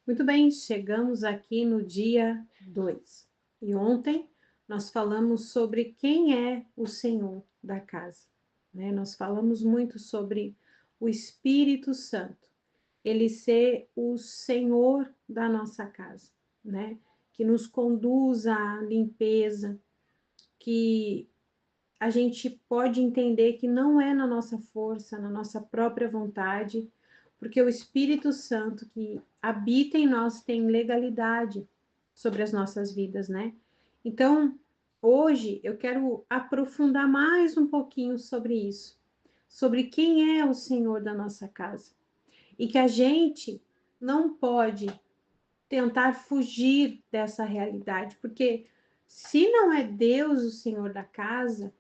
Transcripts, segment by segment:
Muito bem, chegamos aqui no dia 2. E ontem nós falamos sobre quem é o Senhor da casa, né? Nós falamos muito sobre o Espírito Santo, ele ser o Senhor da nossa casa, né? Que nos conduz à limpeza, que a gente pode entender que não é na nossa força, na nossa própria vontade, porque o Espírito Santo que habita em nós tem legalidade sobre as nossas vidas, né? Então, hoje eu quero aprofundar mais um pouquinho sobre isso, sobre quem é o Senhor da nossa casa. E que a gente não pode tentar fugir dessa realidade, porque se não é Deus o Senhor da casa,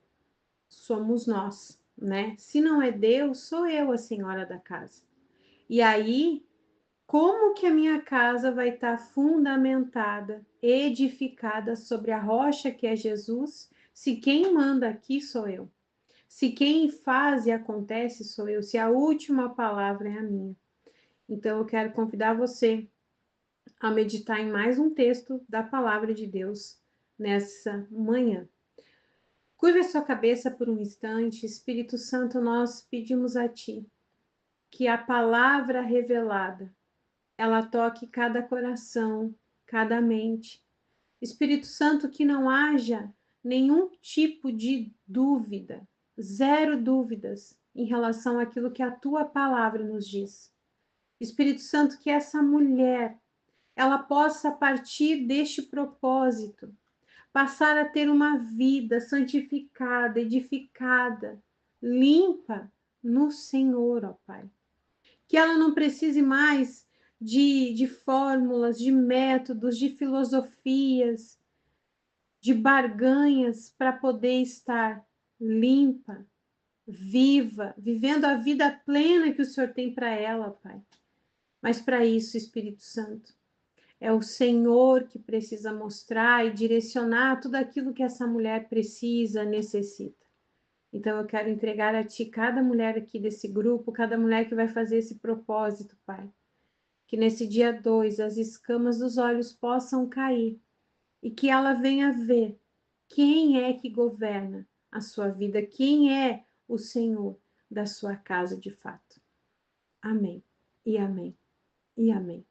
somos nós, né? Se não é Deus, sou eu a senhora da casa. E aí, como que a minha casa vai estar fundamentada, edificada sobre a rocha que é Jesus, se quem manda aqui sou eu? Se quem faz e acontece sou eu, se a última palavra é a minha. Então eu quero convidar você a meditar em mais um texto da palavra de Deus nessa manhã. Curva a sua cabeça por um instante, Espírito Santo, nós pedimos a Ti que a palavra revelada, ela toque cada coração, cada mente. Espírito Santo, que não haja nenhum tipo de dúvida, zero dúvidas em relação àquilo que a Tua palavra nos diz. Espírito Santo, que essa mulher, ela possa, a partir deste propósito, passar a ter uma vida santificada, edificada, limpa no Senhor, ó Pai. Que ela não precise mais de fórmulas, de métodos, de filosofias, de barganhas para poder estar limpa, viva, vivendo a vida plena que o Senhor tem para ela, Pai. Mas para isso, Espírito Santo, é o Senhor que precisa mostrar e direcionar tudo aquilo que essa mulher precisa, necessita. Então eu quero entregar a Ti cada mulher aqui desse grupo, cada mulher que vai fazer esse propósito, Pai. Que nesse dia 2 as escamas dos olhos possam cair e que ela venha ver quem é que governa a sua vida, quem é o Senhor da sua casa de fato. Amém. E amém. E amém.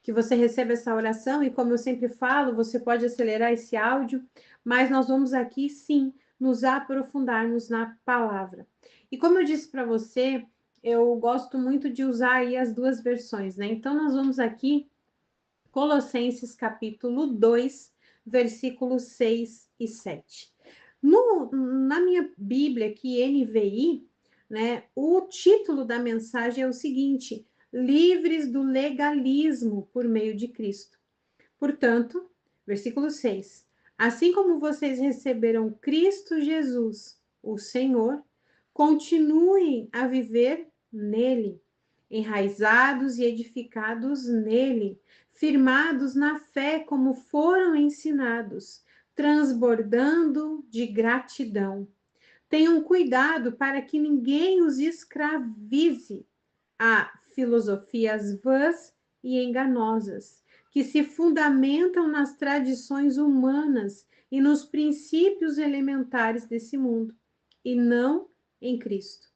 Que você receba essa oração e, como eu sempre falo, você pode acelerar esse áudio, mas nós vamos aqui sim nos aprofundarmos na palavra. E como eu disse para você, eu gosto muito de usar aí as duas versões, né? Então nós vamos aqui Colossenses capítulo 2, versículos 6 e 7. Na minha Bíblia aqui, NVI, né, o título da mensagem é o seguinte: livres do legalismo por meio de Cristo. Portanto, versículo 6, assim como vocês receberam Cristo Jesus, o Senhor, continuem a viver nele, enraizados e edificados nele, firmados na fé como foram ensinados, transbordando de gratidão. Tenham cuidado para que ninguém os escravize a filosofias vãs e enganosas, que se fundamentam nas tradições humanas e nos princípios elementares desse mundo, e não em Cristo.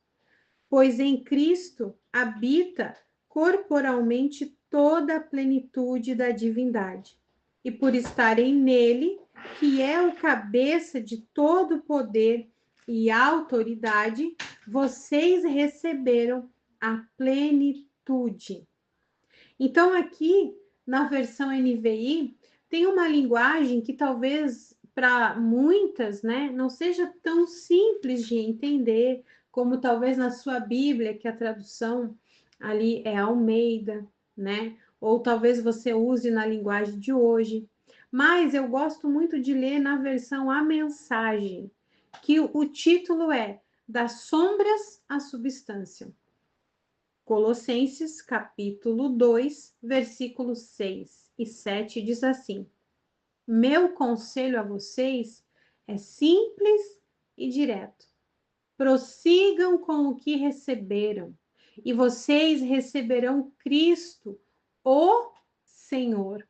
Pois em Cristo habita corporalmente toda a plenitude da divindade. E por estarem nele, que é o cabeça de todo poder e autoridade, vocês receberam a plenitude. Então, aqui na versão NVI, tem uma linguagem que talvez para muitas, né, não seja tão simples de entender, como talvez na sua Bíblia, que a tradução ali é Almeida, né? Ou talvez você use na linguagem de hoje. Mas eu gosto muito de ler na versão A Mensagem, que o título é Das Sombras à Substância. Colossenses, capítulo 2, versículos 6 e 7 diz assim: Meu conselho a vocês é simples e direto. Prossigam com o que receberam, e vocês receberão Cristo, o Senhor.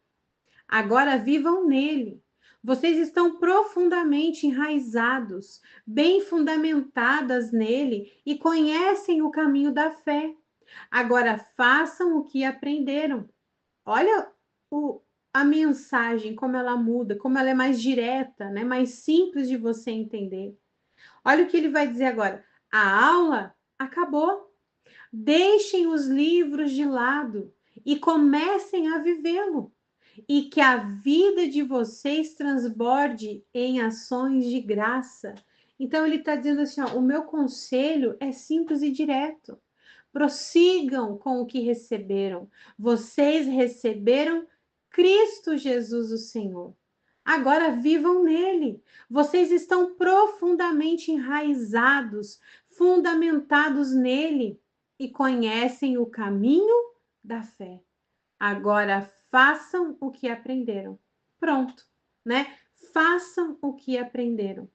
Agora vivam nele. Vocês estão profundamente enraizados, bem fundamentadas nele e conhecem o caminho da fé. Agora façam o que aprenderam. Olha a mensagem, como ela muda, como ela é mais direta, né? Mais simples de você entender. Olha o que ele vai dizer agora. A aula acabou. Deixem os livros de lado e comecem a vivê-lo. E que a vida de vocês transborde em ações de graça. Então, ele está dizendo assim: ó, o meu conselho é simples e direto. Prossigam com o que receberam. Vocês receberam Cristo Jesus, o Senhor. Agora vivam nele. Vocês estão profundamente enraizados, fundamentados nele e conhecem o caminho da fé. Agora façam o que aprenderam. Pronto, né? Façam o que aprenderam.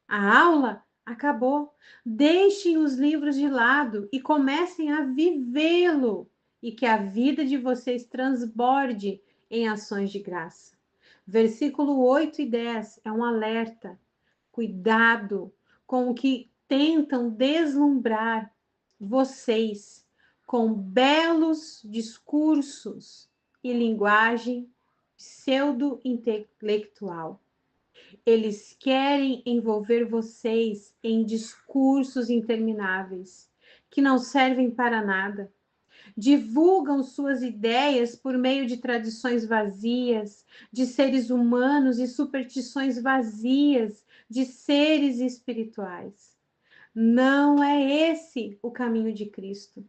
A aula acabou. Deixem os livros de lado e comecem a vivê-lo. E que a vida de vocês transborde em ações de graça. Versículo 8 e 10 é um alerta. Cuidado com o que tentam deslumbrar vocês com belos discursos e linguagem pseudo-intelectual. Eles querem envolver vocês em discursos intermináveis que não servem para nada. Divulgam suas ideias por meio de tradições vazias, de seres humanos e superstições vazias de seres espirituais. Não é esse o caminho de Cristo.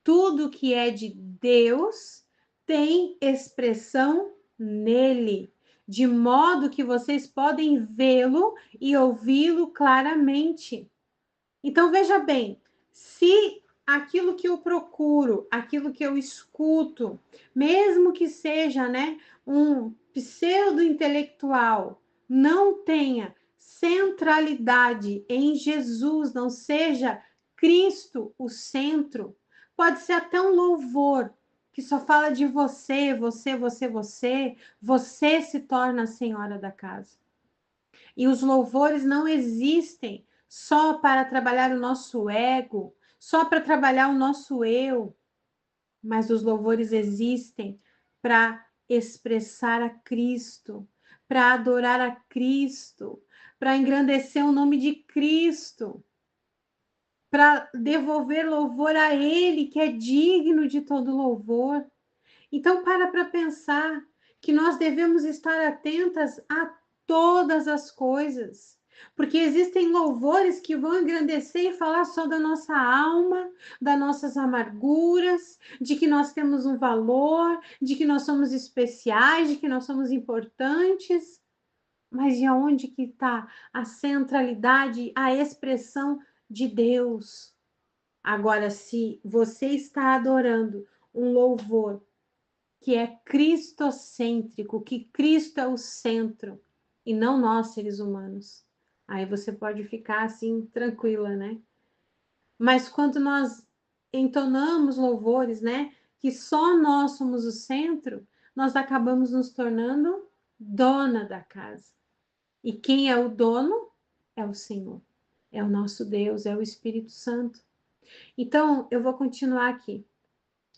Tudo que é de Deus tem expressão nele, de modo que vocês podem vê-lo e ouvi-lo claramente. Então, veja bem, se aquilo que eu procuro, aquilo que eu escuto, mesmo que seja, né, um pseudo-intelectual, não tenha centralidade em Jesus, não seja Cristo o centro, pode ser até um louvor que só fala de você, você se torna a senhora da casa. E os louvores não existem só para trabalhar o nosso ego, só para trabalhar o nosso eu, mas os louvores existem para expressar a Cristo, para adorar a Cristo, para engrandecer o nome de Cristo, para devolver louvor a Ele, que é digno de todo louvor. Então, para pensar que nós devemos estar atentas a todas as coisas, porque existem louvores que vão engrandecer e falar só da nossa alma, das nossas amarguras, de que nós temos um valor, de que nós somos especiais, de que nós somos importantes. Mas de onde que está a centralidade, a expressão de Deus? Agora, se você está adorando um louvor que é cristocêntrico, que Cristo é o centro e não nós, seres humanos, aí você pode ficar assim, tranquila, né? Mas quando nós entonamos louvores, né, que só nós somos o centro, nós acabamos nos tornando dona da casa. E quem é o dono? É o Senhor. É o nosso Deus, é o Espírito Santo. Então, eu vou continuar aqui.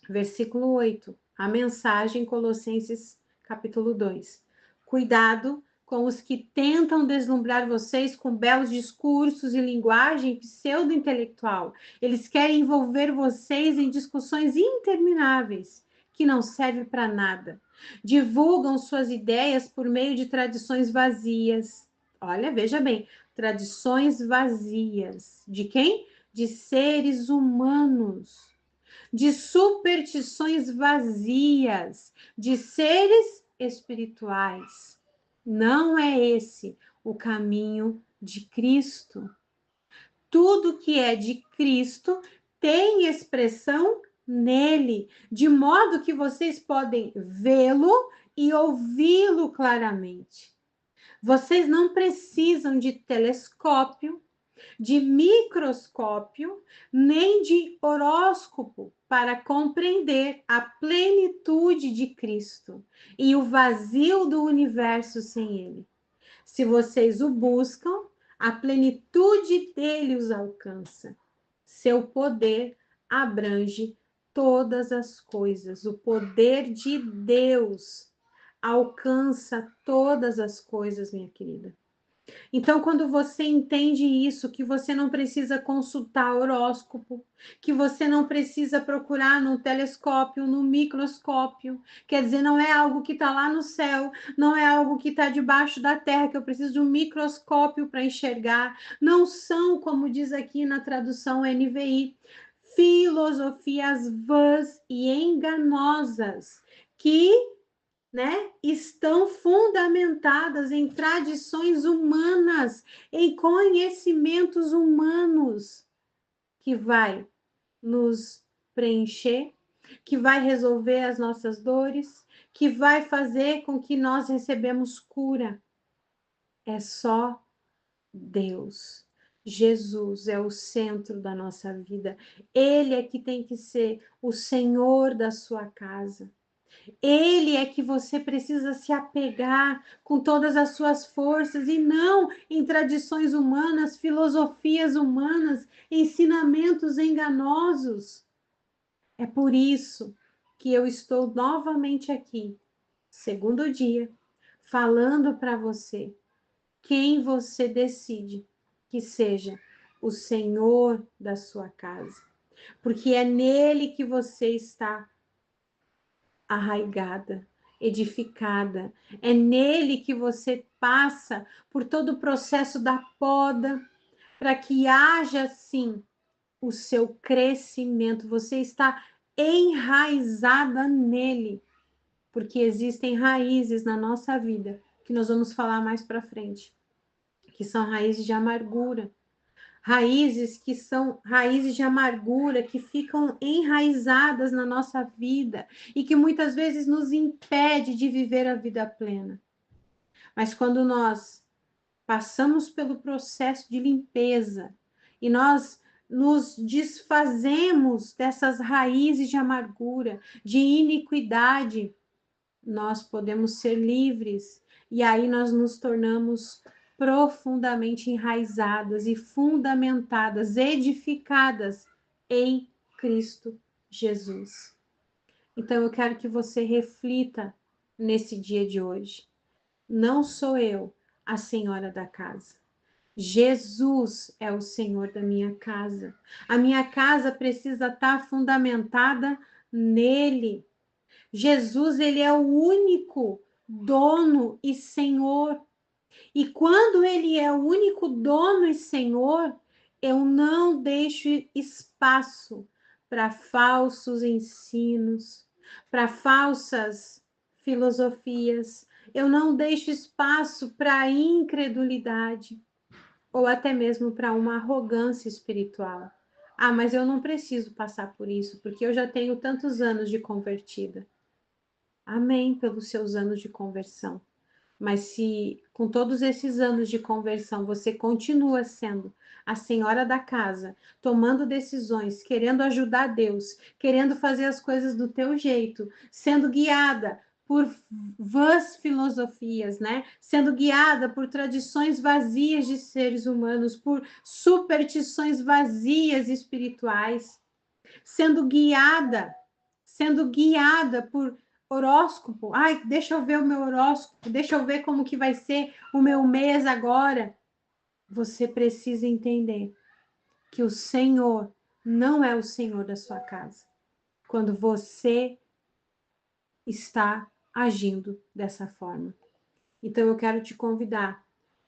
Versículo 8, a mensagem Colossenses capítulo 2. Cuidado com os que tentam deslumbrar vocês com belos discursos e linguagem pseudo-intelectual. Eles querem envolver vocês em discussões intermináveis, que não servem para nada. Divulgam suas ideias por meio de tradições vazias. Olha, veja bem, tradições vazias. De quem? De seres humanos, de superstições vazias, de seres espirituais. Não é esse o caminho de Cristo. Tudo que é de Cristo tem expressão nele, de modo que vocês podem vê-lo e ouvi-lo claramente. Vocês não precisam de telescópio, de microscópio, nem de horóscopo para compreender a plenitude de Cristo e o vazio do universo sem ele. Se vocês o buscam, a plenitude dele os alcança. Seu poder abrange todas as coisas. O poder de Deus alcança todas as coisas, minha querida. Então, quando você entende isso, que você não precisa consultar horóscopo, que você não precisa procurar no telescópio, no microscópio, quer dizer, não é algo que está lá no céu, não é algo que está debaixo da terra, que eu preciso de um microscópio para enxergar, não são, como diz aqui na tradução NVI, filosofias vãs e enganosas, que estão fundamentadas em tradições humanas, em conhecimentos humanos, que vai nos preencher, que vai resolver as nossas dores, que vai fazer com que nós recebemos cura. É só Deus. Jesus é o centro da nossa vida. Ele é que tem que ser o Senhor da sua casa. Ele é que você precisa se apegar com todas as suas forças e não em tradições humanas, filosofias humanas, ensinamentos enganosos. É por isso que eu estou novamente aqui, segundo dia, falando para você quem você decide que seja o Senhor da sua casa, porque é nele que você está arraigada, edificada. É nele que você passa por todo o processo da poda, para que haja, sim, o seu crescimento. Você está enraizada nele, porque existem raízes na nossa vida, que nós vamos falar mais para frente, que são raízes de amargura, raízes que são raízes de amargura, que ficam enraizadas na nossa vida e que muitas vezes nos impede de viver a vida plena. Mas quando nós passamos pelo processo de limpeza e nós nos desfazemos dessas raízes de amargura, de iniquidade, nós podemos ser livres e aí nós nos tornamos profundamente enraizadas e fundamentadas, edificadas em Cristo Jesus. Então eu quero que você reflita nesse dia de hoje. Não sou eu a senhora da casa. Jesus é o Senhor da minha casa. A minha casa precisa estar fundamentada nele. Jesus, ele é o único dono e senhor. E quando ele é o único dono e senhor, eu não deixo espaço para falsos ensinos, para falsas filosofias. Eu não deixo espaço para incredulidade ou até mesmo para uma arrogância espiritual. Ah, mas eu não preciso passar por isso, porque eu já tenho tantos anos de convertida. Amém pelos seus anos de conversão. Mas se com todos esses anos de conversão você continua sendo a senhora da casa, tomando decisões, querendo ajudar Deus, querendo fazer as coisas do teu jeito, sendo guiada por vãs filosofias, né? Sendo guiada por tradições vazias de seres humanos, por superstições vazias espirituais, sendo guiada por horóscopo. Ai, deixa eu ver o meu horóscopo, deixa eu ver como que vai ser o meu mês agora. Você precisa entender que o Senhor não é o Senhor da sua casa. Quando você está agindo dessa forma. Então eu quero te convidar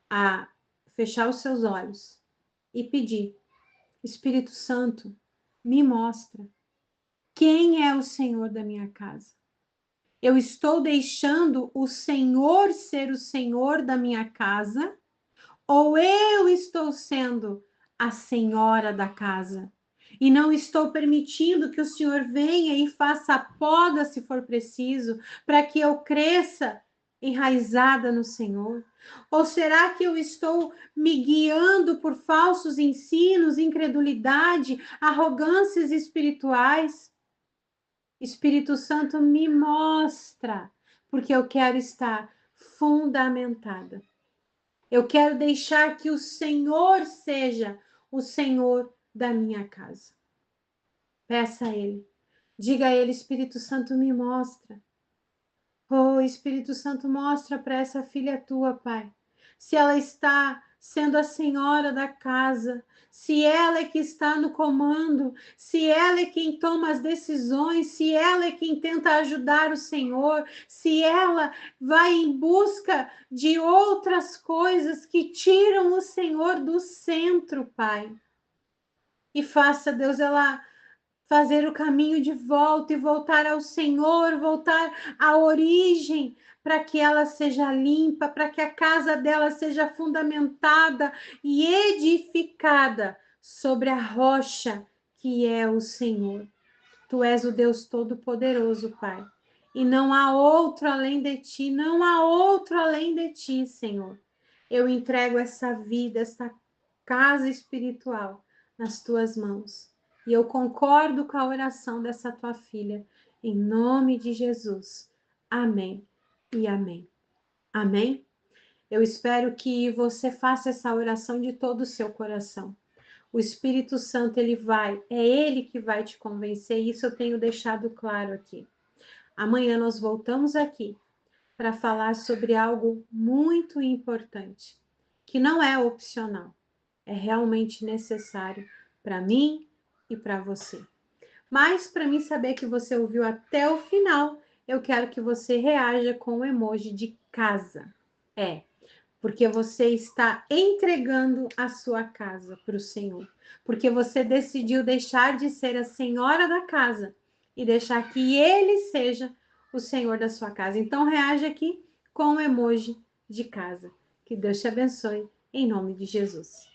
a fechar os seus olhos e pedir: Espírito Santo, me mostra quem é o Senhor da minha casa. Eu estou deixando o Senhor ser o Senhor da minha casa, ou eu estou sendo a senhora da casa e não estou permitindo que o Senhor venha e faça a poda se for preciso, para que eu cresça enraizada no Senhor? Ou será que eu estou me guiando por falsos ensinos, incredulidade, arrogâncias espirituais? Espírito Santo, me mostra, porque eu quero estar fundamentada. Eu quero deixar que o Senhor seja o Senhor da minha casa. Peça a Ele. Diga a Ele, Espírito Santo, me mostra. Oh, Espírito Santo, mostra para essa filha tua, Pai, se ela está sendo a senhora da casa, se ela é que está no comando, se ela é quem toma as decisões, se ela é quem tenta ajudar o Senhor, se ela vai em busca de outras coisas que tiram o Senhor do centro, Pai. E faça, Deus, ela fazer o caminho de volta e voltar ao Senhor, voltar à origem, para que ela seja limpa, para que a casa dela seja fundamentada e edificada sobre a rocha que é o Senhor. Tu és o Deus Todo-Poderoso, Pai. E não há outro além de ti, não há outro além de ti, Senhor. Eu entrego essa vida, essa casa espiritual nas tuas mãos. E eu concordo com a oração dessa tua filha, em nome de Jesus. Amém e amém. Amém? Eu espero que você faça essa oração de todo o seu coração. O Espírito Santo, é ele que vai te convencer, isso eu tenho deixado claro aqui. Amanhã nós voltamos aqui para falar sobre algo muito importante, que não é opcional, é realmente necessário para mim e para você. Mas para mim saber que você ouviu até o final, eu quero que você reaja com o emoji de casa. Porque você está entregando a sua casa para o Senhor. Porque você decidiu deixar de ser a senhora da casa e deixar que Ele seja o Senhor da sua casa. Então, reage aqui com o emoji de casa. Que Deus te abençoe, em nome de Jesus.